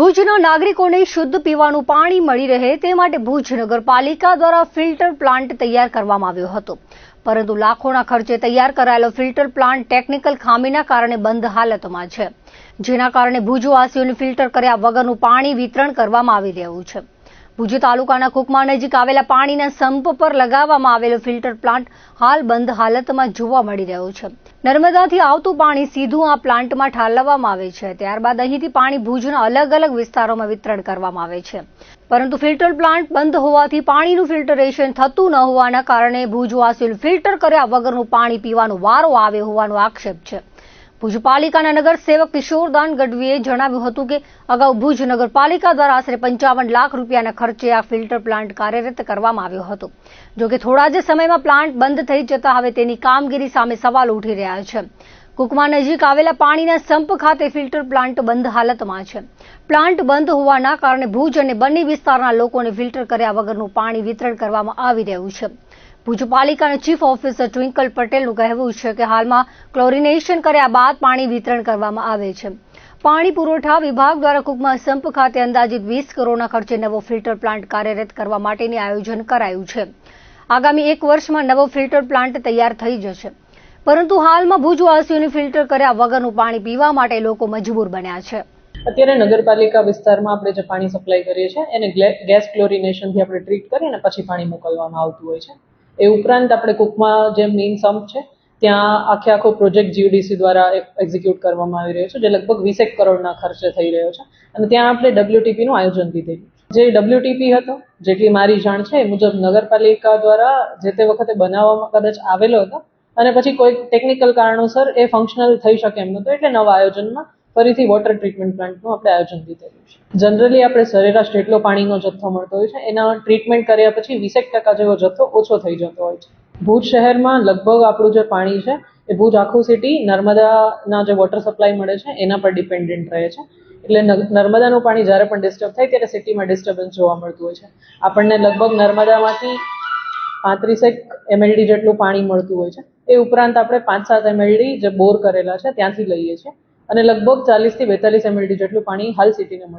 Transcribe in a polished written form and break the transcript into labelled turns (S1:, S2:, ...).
S1: ભુજના નાગરિકોને શુદ્ધ પીવાનું પાણી મળી રહે તે માટે ભુજ નગરપાલિકા દ્વારા ફિલ્ટર પ્લાન્ટ તૈયાર કરવામાં આવ્યો હતો, પરંતુ લાખોના ખર્ચે તૈયાર કરાયેલો ફિલ્ટર પ્લાન્ટ ટેકનિકલ ખામીના કારણે બંધ હાલતમાં છે, જેના કારણે ભુજવાસીઓને ફિલ્ટર કર્યા વગરનું પાણી વિતરણ કરવામાં આવી રહ્યું છે. ભુજ તાલુકાના કુકમા નજીક આવેલા પાણીના સંપ પર લગાવવામાં આવેલો ફિલ્ટર પ્લાન્ટ હાલ બંધ હાલતમાં જોવા મળી રહ્યો છે. નર્મદાથી આવતું પાણી સીધું આ પ્લાન્ટમાં ઠાલવવામાં આવે છે, ત્યારબાદ અહીંથી પાણી ભુજના અલગ અલગ વિસ્તારોમાં વિતરણ કરવામાં આવે છે. પરંતુ ફિલ્ટર પ્લાન્ટ બંધ હોવાથી પાણીનું ફિલ્ટરેશન થતું ન હોવાના કારણે ભુજવાસીઓને ફિલ્ટર કર્યા વગરનું પાણી પીવાનો વારો આવે હોવાનો આક્ષેપ છે. ભુજ પાલિકાના નગરસેવક કિશોરદાન ગઢવીએ જણાવ્યું હતું કે અગાઉ ભુજ નગરપાલિકા દ્વારા આશરે 55 લાખ રૂપિયાના ખર્ચે આ ફિલ્ટર પ્લાન્ટ કાર્યરત કરવામાં આવ્યો હતો. જોકે થોડા જ સમયમાં પ્લાન્ટ બંધ થઈ જતા હવે તેની કામગીરી સામે સવાલ ઉઠી રહ્યા છે. કુકમા નજીક આવેલા પાણીના સંપ ખાતે ફિલ્ટર પ્લાન્ટ બંધ હાલતમાં છે. પ્લાન્ટ બંધ હોવાના કારણે ભુજ અને બન્ની વિસ્તારના લોકોને ફિલ્ટર કર્યા વગરનું પાણી વિતરણ કરવામાં આવી રહ્યું છે. ભુજ પાલિકાના ચીફ ઓફિસર ટ્વિંકલ પટેલનું કહેવું છે કે હાલમાં ક્લોરિનેશન કર્યા બાદ પાણી વિતરણ કરવામાં આવે છે. પાણી પુરવઠા વિભાગ દ્વારા કુકમા સંપ ખાતે અંદાજિત 20 કરોડના ખર્ચે નવો ફિલ્ટર પ્લાન્ટ કાર્યરત કરવા માટેનું આયોજન કરાયું છે. આગામી 1 વર્ષમાં નવો ફિલ્ટર પ્લાન્ટ તૈયાર થઈ જશે, પરંતુ હાલમાં ભુજવાસીઓને ફિલ્ટર કર્યા વગરનું પાણી પીવા માટે લોકો મજબૂર બન્યા છે.
S2: અત્યારે નગરપાલિકા વિસ્તારમાં આપણે જે પાણી સપ્લાય કરીએ છીએ એને ગેસ ક્લોરિનેશનથી આપણે ટ્રીટ કરીને પછી પાણી મોકલવામાં આવતું હોય છે. એ ઉપરાંત આપણે કુકમા જે મેઇન સંપ છે ત્યાં આખો પ્રોજેક્ટ જીયુડીસી દ્વારા એક્ઝિક્યુટ કરવામાં આવી રહ્યો છે, જે લગભગ 20 કરોડના ખર્ચે થઈ રહ્યો છે. અને ત્યાં આપણે WTPનું આયોજન લીધેલું. જે WTP હતો, જેટલી મારી જાણ છે એ મુજબ નગરપાલિકા દ્વારા જે તે વખતે બનાવવામાં કદાચ આવેલો હતો અને પછી કોઈ ટેકનિકલ કારણોસર એ ફંક્શનલ થઈ શકે એમ નહોતો, એટલે નવા આયોજનમાં ફરીથી વોટર ટ્રીટમેન્ટ પ્લાન્ટનું આપણે આયોજન લીધેલું છે. જનરલી આપણે સરેરાશ જેટલો પાણીનો જથ્થો મળતો હોય છે એના ટ્રીટમેન્ટ કર્યા પછી 20% જેવો જથ્થો ઓછો થઈ જતો હોય છે. ભુજ શહેરમાં લગભગ આપણું જે પાણી છે એ ભુજ આખું સિટી નર્મદાના જે વોટર સપ્લાય મળે છે એના પર ડિપેન્ડન્ટ રહે છે. એટલે નર્મદાનું પાણી જ્યારે પણ ડિસ્ટર્બ થાય ત્યારે સિટીમાં ડિસ્ટર્બન્સ જોવા મળતું હોય છે. આપણને લગભગ નર્મદામાંથી 35 mld જેટલું પાણી મળતું હોય છે. એ ઉપરાંત આપણે 5-7 mld જે બોર કરેલા છે ત્યાંથી લઈએ છીએ અને લગભગ 40 થી 42 mld જેટલું પાણી હાલ સિટીને મળે છે.